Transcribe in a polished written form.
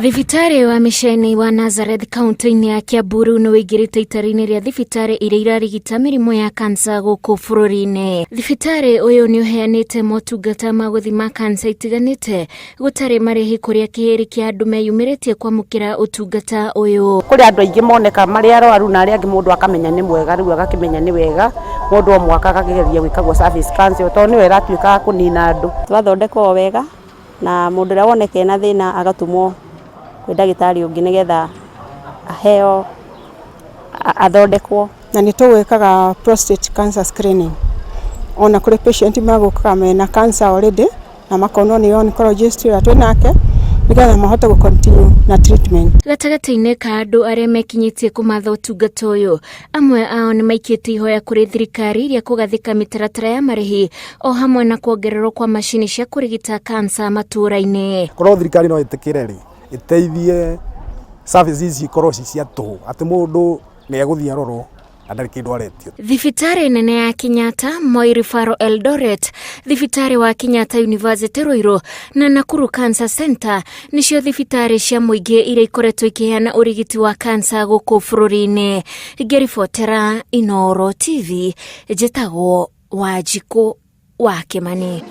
Thibitari wa miceni wa Nazareth kaunti ya Kiambu no wigirite itari-ini ria thibitari iria irarigita mirimu ya kansa guku bururi-ini. Thibitari uyu ni uheanite motungata ma guthima kansa itiganite gutari marihi kuria kihiri kia andu meyumiritie kwamukira utungata uyu. Kuri andu aingi moneka mari arwaru na ari angi mundu akamenya ni mwega riu agakimenya ni wega mundu o mwaka akageria gwikagwo service cancer to ni wera tuika kunina andu twathondekwo wega na mundu ria woneke na thina agatumwo kwi ndagitari ungi nigetha aheo athondekwo. Na ni tuwekaga prostate cancer screening ona kuri patient magukaga mena cancer already na makono ni oncologist ya twinake nigetha mahote gu continue na treatment. Gatagati-ini ka andu aria mekinyitie kumatha utungata uyu amwe ao ni maikite ihoya kuri thirikari iria kugathika mitaratara ya marihi ohamwe na kuongererwo kwa mashini cia kurigita cancer matura-ini. Korwo thirikari no itikire ri iteithie services ikorwo cia tuhu ati mundu ni eguthia roro andari kindu aretio. Thibitari nene ya Kenyatta, Moi Referral Eldoret, thibitari wa Kenyatta University Ruiru na Nakuru Cancer Center nicio thibitari cia muingi iria ikoretwo ikiheyana urigiti wa cancer guku bururi-ini. Ngiribotera Inooro TV, njitagwo Wanjiku wa Kimani.